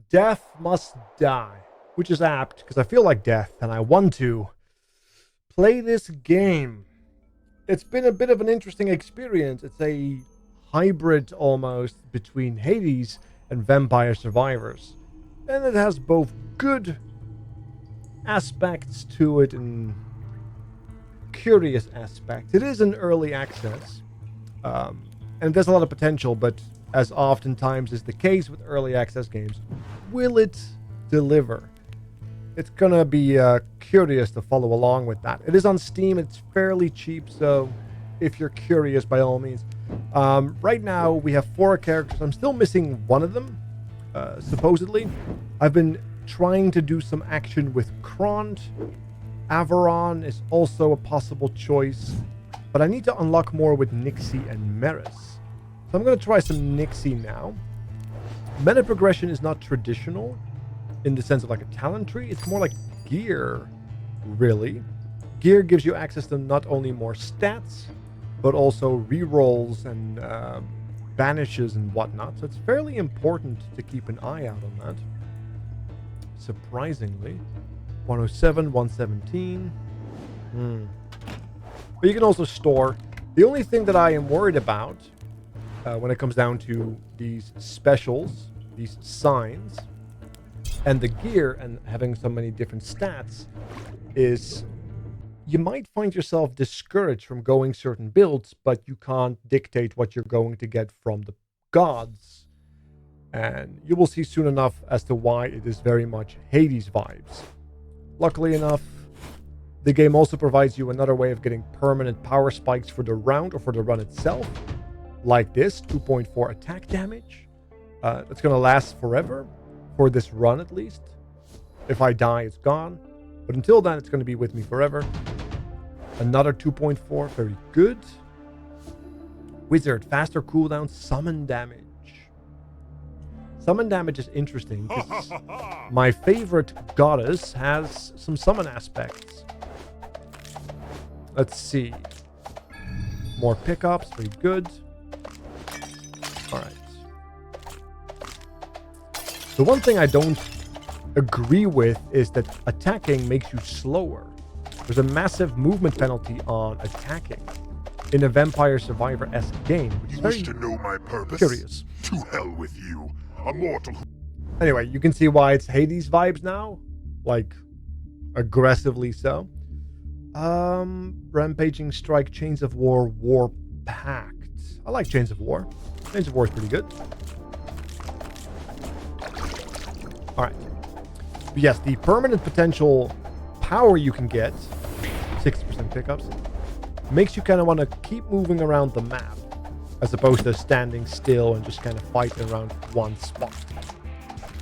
Death must die, which is apt because I feel like death and I want to play this game. It's been a bit of an interesting experience. It's a hybrid almost between Hades and Vampire Survivors. And it has both good aspects to it and curious aspects. It is an early access, and there's a lot of potential, but as oftentimes is the case with early access games, will it deliver? It's gonna be curious to follow along with that. It is on Steam, it's fairly cheap, so if you're curious, by all means. Right now, we have 4 characters. I'm still missing one of them, supposedly. I've been trying to do some action with Kront. Avaron is also a possible choice, but I need to unlock more with Nixie and Meris. So I'm going to try some Nixie now. Meta progression is not traditional in the sense of like a talent tree. It's more like gear, really. Gear gives you access to not only more stats, but also rerolls and banishes and whatnot. So it's fairly important to keep an eye out on that. Surprisingly. 107, 117. But you can also store. The only thing that I am worried about when it comes down to these specials, these signs, and the gear and having so many different stats is you might find yourself discouraged from going certain builds, but you can't dictate what you're going to get from the gods. And you will see soon enough as to why it is very much Hades vibes. Luckily enough, the game also provides you another way of getting permanent power spikes for the round or for the run itself. Like this, 2.4 attack damage. It's going to last forever, for this run at least. If I die, it's gone. But until then, it's going to be with me forever. Another 2.4, very good. Wizard, faster cooldown, summon damage. Summon damage is interesting because my favorite goddess has some summon aspects. Let's see. More pickups, very good. Alright. The one thing I don't agree with is that attacking makes you slower. There's a massive movement penalty on attacking in a Vampire Survivor-esque game, which is very wish to know my purpose? curious. To hell with you, a mortal who... Anyway, you can see why it's Hades vibes now. Like, aggressively so. Rampaging Strike, Chains of War, War Pact. I like Chains of War. Chains of War is pretty good. Alright. But yes, the permanent potential power you can get, 60% pickups, makes you kind of want to keep moving around the map, as opposed to standing still and just kind of fighting around one spot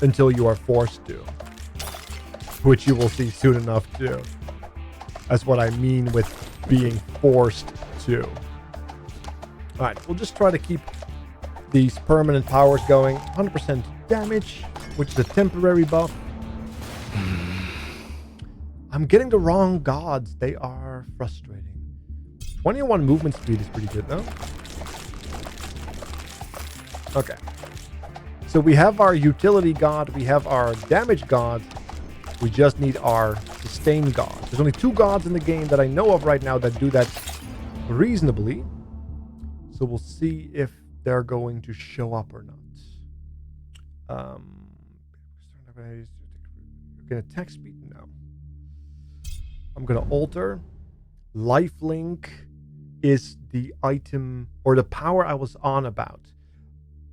until you are forced to, which you will see soon enough too. That's what I mean with being forced to. Alright, we'll just try to keep these permanent powers going. 100% damage, which is a temporary buff. I'm getting the wrong gods. They are frustrating. 21 movement speed is pretty good, though. Okay. So we have our utility god. We have our damage god. We just need our sustain god. There's only 2 gods in the game that I know of right now that do that reasonably. So we'll see if they're going to show up or not. Get attack speed? No. I'm going to alter. Lifelink is the item or the power I was on about.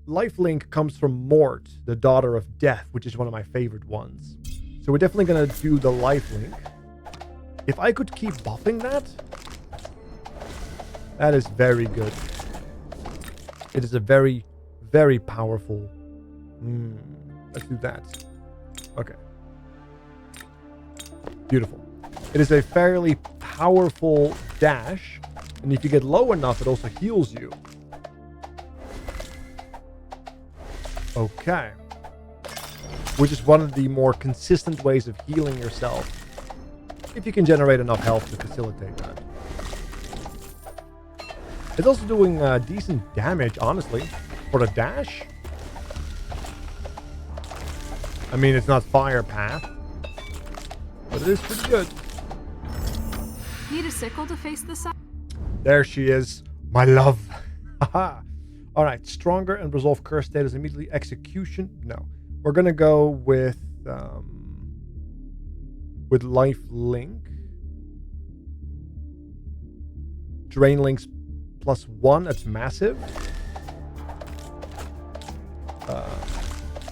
Lifelink comes from Mort, the daughter of Death, which is one of my favorite ones. So we're definitely going to do the lifelink. If I could keep buffing that, that is very good. It is a very, very powerful. Let's do that. Okay. Beautiful. It is a fairly powerful dash, and if you get low enough, it also heals you. Okay. Which is one of the more consistent ways of healing yourself, if you can generate enough health to facilitate that. It's also doing decent damage, honestly, for the dash. I mean, it's not Fire Path, but it is pretty good. Need a sickle to face the side? There she is, my love. Haha. All right, stronger and resolve curse status immediately. Execution, no. We're gonna go with life link. Drain links +1. That's massive.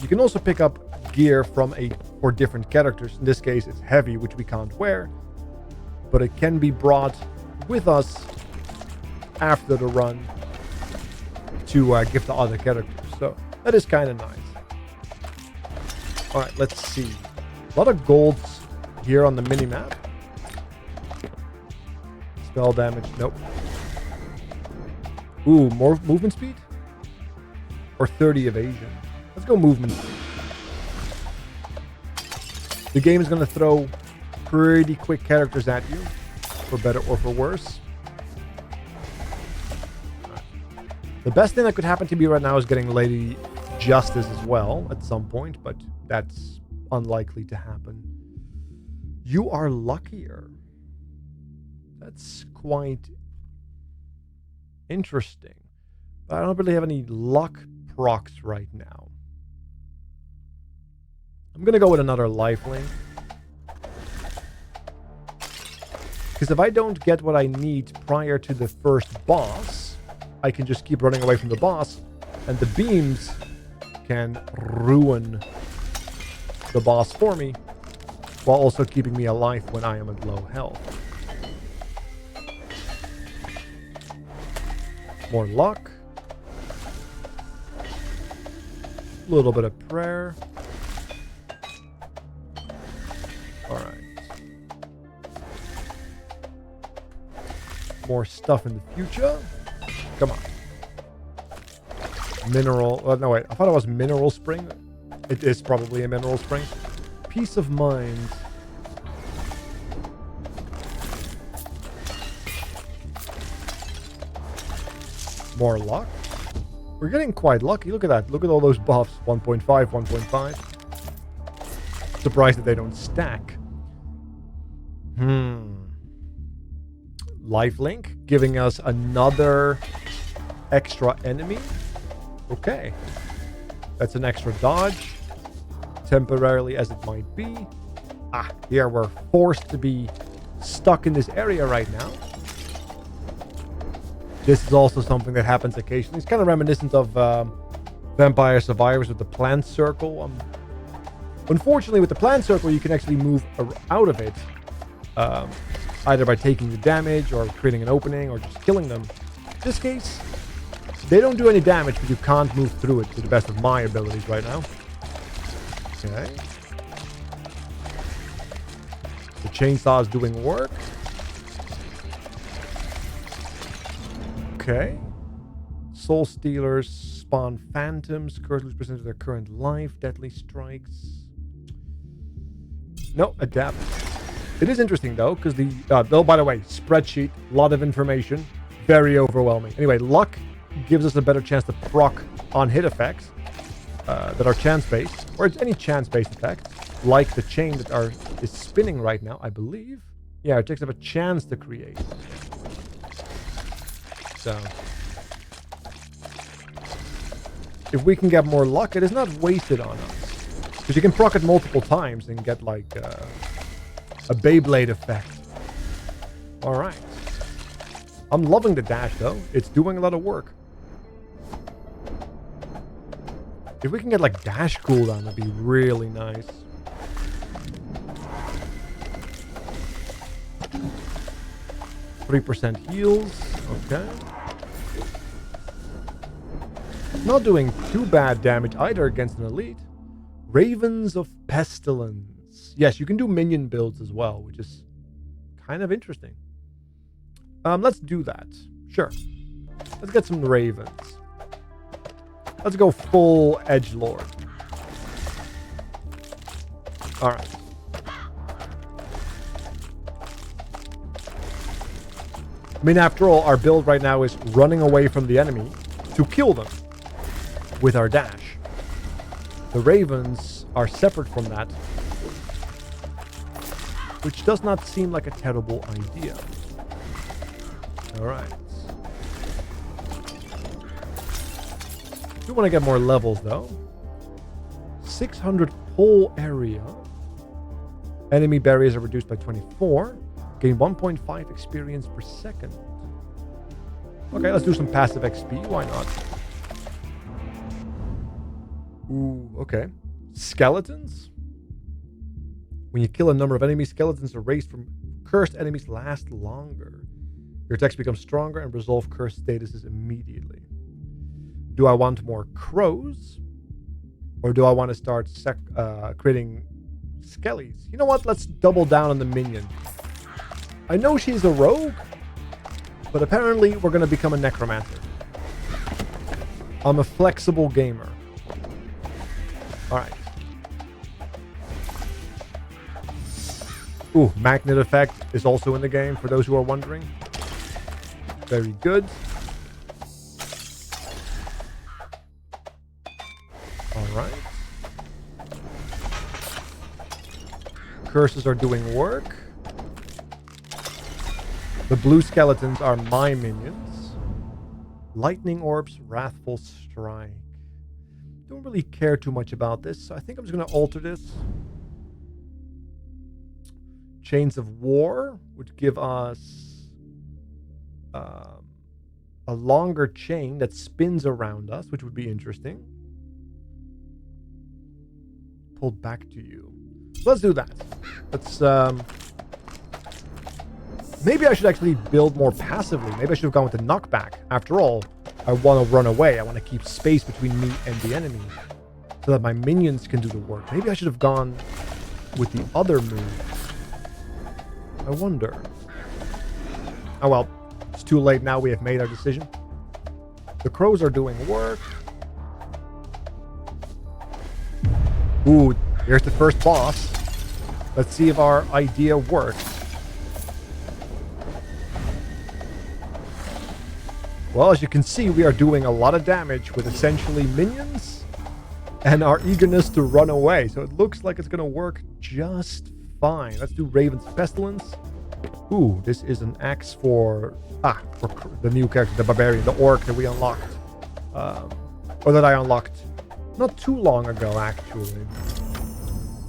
You can also pick up gear for different characters. In this case, it's heavy, which we can't wear, but it can be brought with us after the run to give to other characters. So that is kind of nice. All right, let's see. A lot of golds here on the mini-map. Spell damage, nope. Ooh, more movement speed? Or 30 evasion? Let's go movement speed. The game is going to throw pretty quick characters at you, for better or for worse. The best thing that could happen to me right now is getting Lady Justice as well at some point, but that's unlikely to happen. You are luckier. That's quite interesting. But I don't really have any luck procs right now. I'm going to go with another lifelink. Because if I don't get what I need prior to the first boss, I can just keep running away from the boss, and the beams can ruin the boss for me, while also keeping me alive when I am at low health. More luck. A little bit of prayer. Alright. More stuff in the future. Come on. Mineral. No, wait. I thought it was Mineral Spring. It is probably a Mineral Spring. Peace of mind. More luck. We're getting quite lucky. Look at that. Look at all those buffs. 1.5, 1.5. Surprised that they don't stack. Lifelink, giving us another extra enemy. Okay. That's an extra dodge. Temporarily as it might be. Here we're forced to be stuck in this area right now. This is also something that happens occasionally. It's kind of reminiscent of Vampire Survivors with the plant circle. Unfortunately, with the plant circle, you can actually move out of it. Either by taking the damage or creating an opening or just killing them. In this case, they don't do any damage, but you can't move through it to the best of my abilities right now. Okay. The chainsaw is doing work. Okay. Soul Stealers spawn phantoms. Curse lose percentage of their current life. Deadly strikes. No, adapt. It is interesting though, because by the way, spreadsheet, a lot of information, very overwhelming. Anyway, luck gives us a better chance to proc on hit effects that are chance-based, or any chance-based effect, like the chain that is spinning right now, I believe. Yeah, it takes up a chance to create. So, if we can get more luck, it is not wasted on us, because you can proc it multiple times and get like a Beyblade effect. All right. I'm loving the dash though. It's doing a lot of work. If we can get like dash cooldown, that'd be really nice. %3 heals. Okay. Not doing too bad damage either against an elite. Ravens of Pestilence. Yes, you can do minion builds as well, which is kind of interesting. Let's do that. Sure. Let's get some ravens. Let's go full edgelord. All right. I mean, after all, our build right now is running away from the enemy to kill them with our dash. The ravens are separate from that, which does not seem like a terrible idea. Alright. Do want to get more levels though. 600 pull area. Enemy barriers are reduced by 24. Gain 1.5 experience per second. Okay, let's do some passive XP. Why not? Ooh, okay. Skeletons. When you kill a number of enemy skeletons, erased from cursed enemies last longer. Your attacks become stronger and resolve cursed statuses immediately. Do I want more crows? Or do I want to start creating skellies? You know what? Let's double down on the minion. I know she's a rogue, but apparently we're going to become a necromancer. I'm a flexible gamer. Alright. Ooh, magnet effect is also in the game, for those who are wondering. Very good. Alright. Curses are doing work. The blue skeletons are my minions. Lightning orbs, wrathful strike. Don't really care too much about this, so I think I'm just going to alter this. Chains of War would give us a longer chain that spins around us, which would be interesting. Pulled back to you. Let's do that. Let's maybe I should actually build more passively. Maybe I should have gone with the knockback. After all, I want to run away. I want to keep space between me and the enemy so that my minions can do the work. Maybe I should have gone with the other move. I wonder. Oh well, it's too late now. We have made our decision. The crows are doing work. Ooh, here's the first boss. Let's see if our idea works. Well, as you can see, we are doing a lot of damage with essentially minions and our eagerness to run away. So it looks like it's going to work just fine. Let's do Raven's Pestilence. Ooh, this is an axe for the new character, the Barbarian, the Orc that we unlocked. Or that I unlocked not too long ago, actually.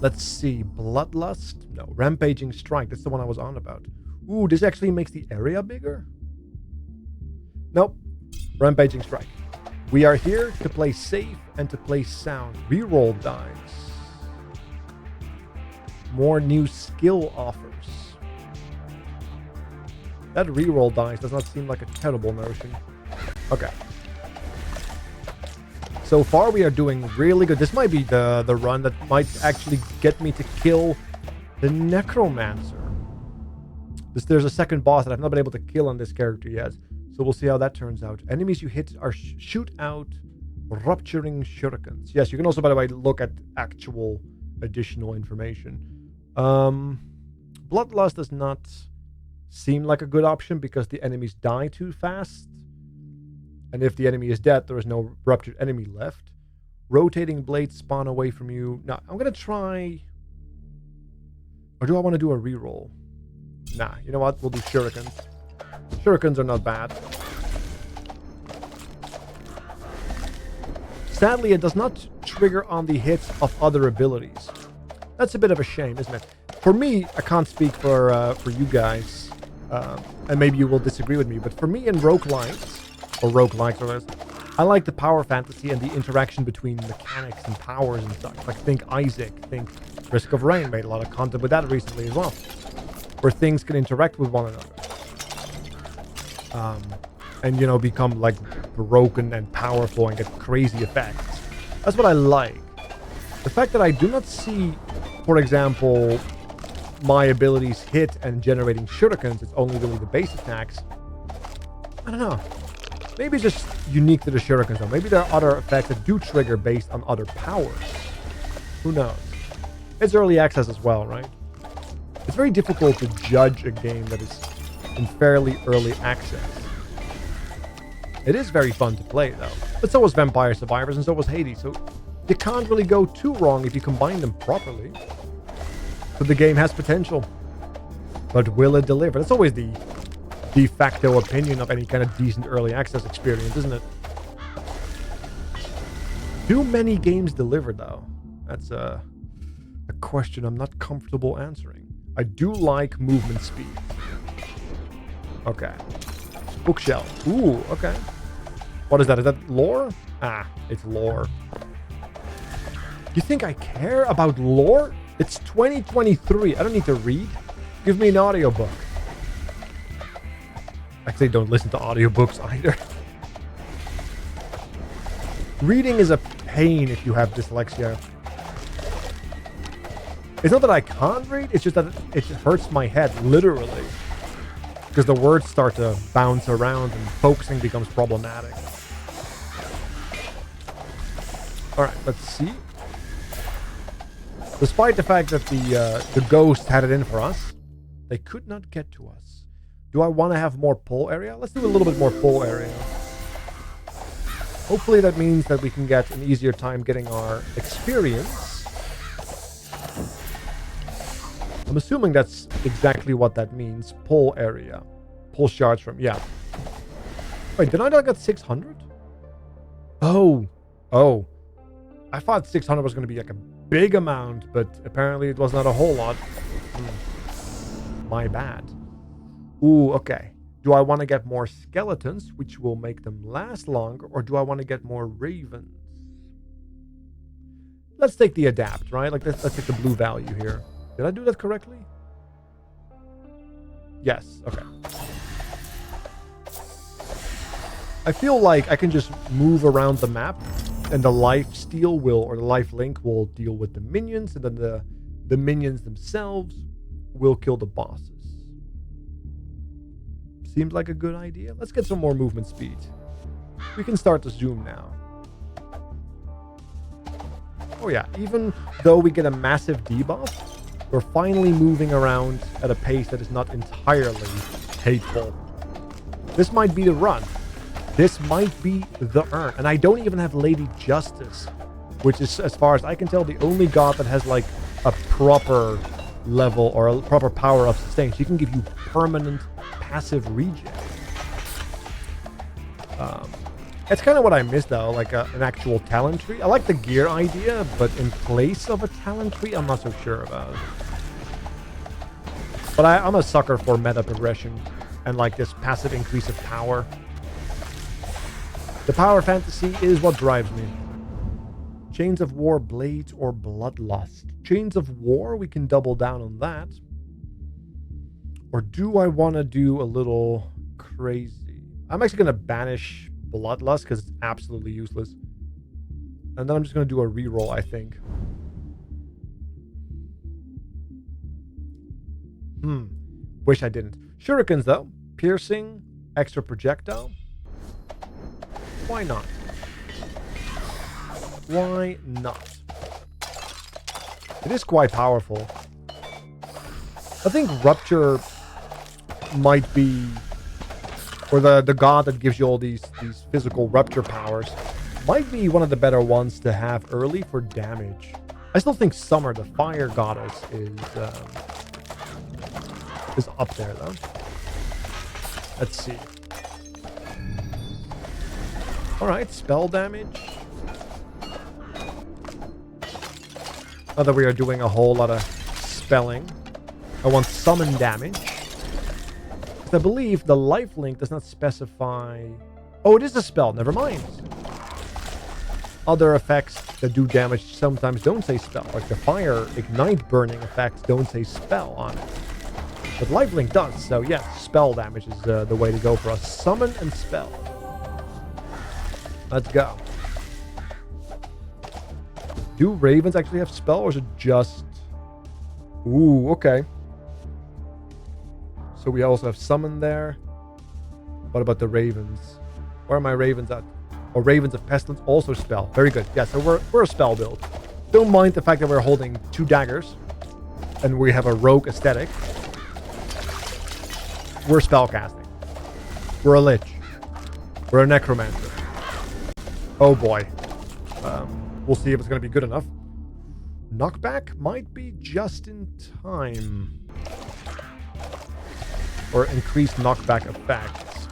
Let's see. Bloodlust? No. Rampaging Strike. That's the one I was on about. Ooh, this actually makes the area bigger? Nope. Rampaging Strike. We are here to play safe and to play sound. Reroll dice. More new skill offers. That reroll dice does not seem like a terrible notion. Okay. So far we are doing really good. This might be the run that might actually get me to kill the Necromancer. There's a second boss that I've not been able to kill on this character yet. So we'll see how that turns out. Enemies you hit are shoot out rupturing shurikens. Yes, you can also, by the way, look at actual additional information. Bloodlust does not seem like a good option because the enemies die too fast. And if the enemy is dead, there is no ruptured enemy left. Rotating blades spawn away from you. Now, I'm going to try... Or do I want to do a reroll? Nah, you know what? We'll do shurikens. Shurikens are not bad. Sadly, it does not trigger on the hits of other abilities. That's a bit of a shame, isn't it? For me, I can't speak for you guys, and maybe you will disagree with me, but for me in roguelites, I like the power fantasy and the interaction between mechanics and powers and such. Like, think Isaac, think Risk of Rain, made a lot of content with that recently as well, where things can interact with one another. And, you know, become, like, broken and powerful and get crazy effects. That's what I like. The fact that I do not see, for example, my abilities hit and generating shurikens, it's only really the base attacks. I don't know. Maybe it's just unique to the shurikens, though. Maybe there are other effects that do trigger based on other powers. Who knows? It's early access as well, right? It's very difficult to judge a game that is in fairly early access. It is very fun to play, though. But so was Vampire Survivors, and so was Hades, so you can't really go too wrong if you combine them properly. So the game has potential. But will it deliver? That's always the de facto opinion of any kind of decent early access experience, isn't it? Do many games deliver, though? That's a question I'm not comfortable answering. I do like movement speed. Okay. Bookshelf. Ooh, okay. What is that? Is that lore? Ah, it's lore. You think I care about lore? It's 2023. I don't need to read. Give me an audiobook. Actually, don't listen to audiobooks either. Reading is a pain if you have dyslexia. It's not that I can't read, it's just that it hurts my head, literally. Because the words start to bounce around and focusing becomes problematic. Alright, let's see. Despite the fact that the ghost had it in for us, they could not get to us. Do I want to have more pull area? Let's do a little bit more pull area. Hopefully that means that we can get an easier time getting our experience. I'm assuming that's exactly what that means. Pull area. Pull shards from, yeah. Wait, did I not get 600? Oh. I thought 600 was going to be like a big amount, but apparently it was not a whole lot. My bad. Ooh, okay. Do I want to get more skeletons, which will make them last longer, or do I want to get more ravens? Let's take the adapt, right? Like, let's take the blue value here. Did I do that correctly? Yes, okay. I feel like I can just move around the map, and the life steal will, or the life link will deal with the minions, and then the minions themselves will kill the bosses. Seems like a good idea. Let's get some more movement speed. We can start to zoom now. Oh yeah, even though we get a massive debuff, we're finally moving around at a pace that is not entirely hateful. This might be the run. This might be the earn. And I don't even have Lady Justice, which is, as far as I can tell, the only god that has like a proper level or a proper power of sustain. She can give you permanent passive regen. It's kind of what I miss though, like an actual talent tree. I like the gear idea, but in place of a talent tree, I'm not so sure about it. But I'm a sucker for meta progression and like this passive increase of power. The power fantasy is what drives me. Chains of War, Blades, or Bloodlust. Chains of War, we can double down on that. Or do I want to do a little crazy? I'm actually going to banish Bloodlust because it's absolutely useless. And then I'm just going to do a reroll, I think. Wish I didn't. Shurikens, though. Piercing, extra projectile. Why not? Why not? It is quite powerful. I think Rupture might be, or the god that gives you all these physical Rupture powers, might be one of the better ones to have early for damage. I still think Summer, the fire goddess, is up there though. Let's see. Alright, spell damage. Now that we are doing a whole lot of spelling, I want summon damage. I believe the lifelink does not specify... Oh, it is a spell. Never mind. Other effects that do damage sometimes don't say spell. Like the fire ignite burning effects don't say spell on it. But lifelink does. So yes, spell damage is the way to go for us. Summon and spell. Let's go. Do ravens actually have spell, or is it just... Ooh, okay. So we also have summon there. What about the ravens? Where are my ravens at? Oh, ravens of pestilence, also spell. Very good. Yeah, so we're a spell build. Don't mind the fact that we're holding 2 daggers. And we have a rogue aesthetic. We're spell casting. We're a lich. We're a necromancer. Oh boy. We'll see if it's going to be good enough. Knockback might be just in time. Or increased knockback effects.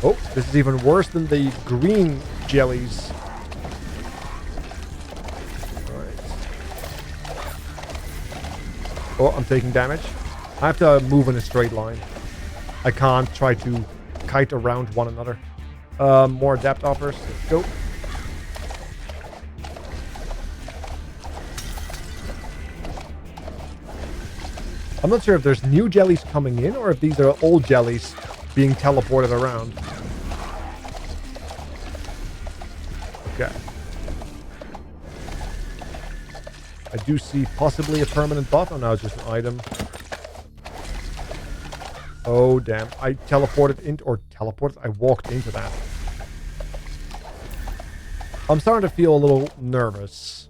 Oh, this is even worse than the green jellies. Alright. Oh, I'm taking damage. I have to move in a straight line. I can't try to kite around one another. More adapt offers. Let's go. I'm not sure if there's new jellies coming in or if these are old jellies being teleported around. Okay. I do see possibly a permanent buff. Oh, no, it's just an item. Oh, damn. I I walked into that. I'm starting to feel a little nervous.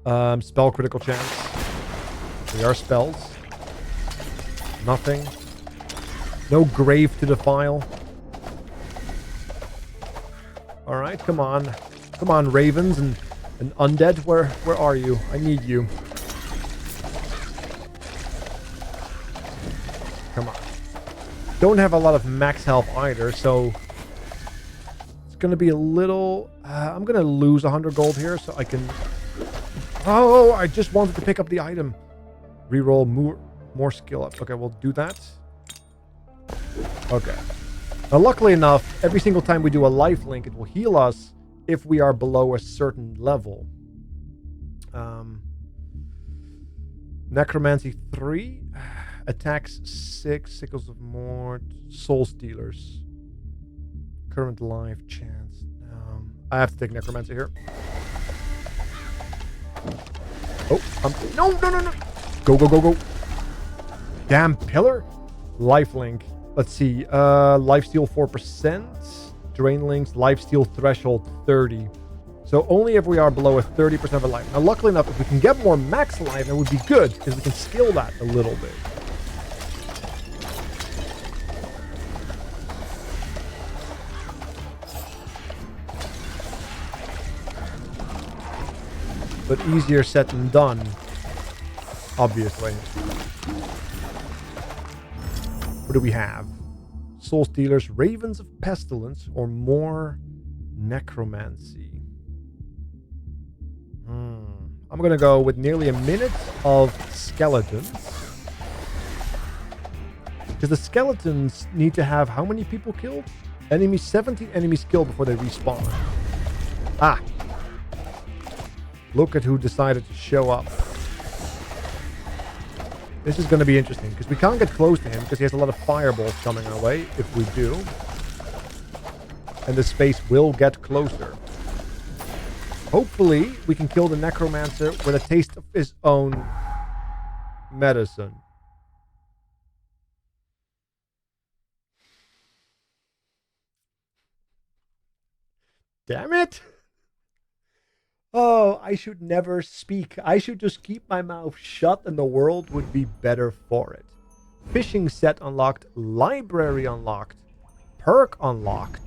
Spell critical chance. They are spells. Nothing. No grave to defile. Alright, come on. Come on, ravens and undead. Where are you? I need you. Come on. Don't have a lot of max health either, so it's going to be a little... I'm going to lose 100 gold here, so I can... Oh, I just wanted to pick up the item. Reroll more skill up. Okay, we'll do that. Okay. Now, luckily enough, every single time we do a life link, it will heal us if we are below a certain level. Necromancy 3. Attacks 6. Sickles of Mort. Soul Stealers. Current life chance. I have to take Necromancy here. Oh, no. Go. Damn pillar. Lifelink. Let's see. Lifesteal 4%. Drain links. Lifesteal threshold 30. So only if we are below a 30% of a life. Now, luckily enough, if we can get more max life, that would be good because we can skill that a little bit. But easier said than done, obviously. What do we have? Soul Stealers, Ravens of Pestilence, or more Necromancy. I'm going to go with nearly a minute of skeletons. Because the skeletons need to have how many people killed? 70 enemies killed before they respawn. Ah. Look at who decided to show up. This is going to be interesting, because we can't get close to him, because he has a lot of fireballs coming our way, if we do. And the space will get closer. Hopefully, we can kill the Necromancer with a taste of his own medicine. Damn it! Oh, I should never speak. I should just keep my mouth shut and the world would be better for it. Fishing set unlocked. Library unlocked. Perk unlocked.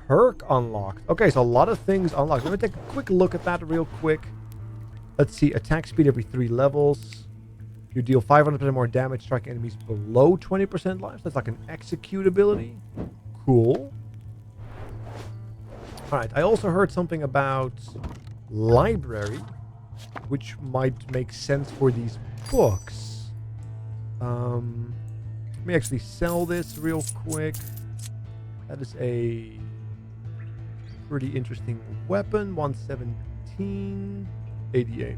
Perk unlocked. Okay, so a lot of things unlocked. Let me take a quick look at that real quick. Let's see. Attack speed every 3 levels. You deal 500% more damage striking enemies below 20% lives. That's like an execute ability. Cool. Alright, I also heard something about library, which might make sense for these books. Let me actually sell this real quick. That is a pretty interesting weapon. 117, 88.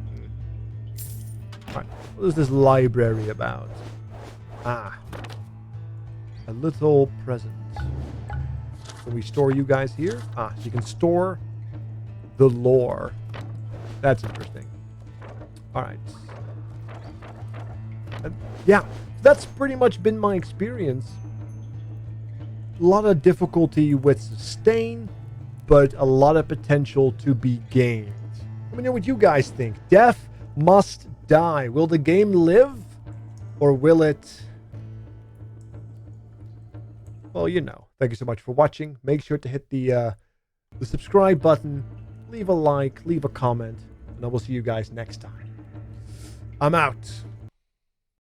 Alright, what is this library about? Ah, a little present. Can we store you guys here? Ah, so you can store the lore. That's interesting. Alright. Yeah, that's pretty much been my experience. A lot of difficulty with sustain, but a lot of potential to be gained. Let me know what you guys think. Death must die. Will the game live? Or will it... Well, you know. Thank you so much for watching. Make sure to hit the the subscribe button, leave a like, leave a comment, and I will see you guys next time. I'm out.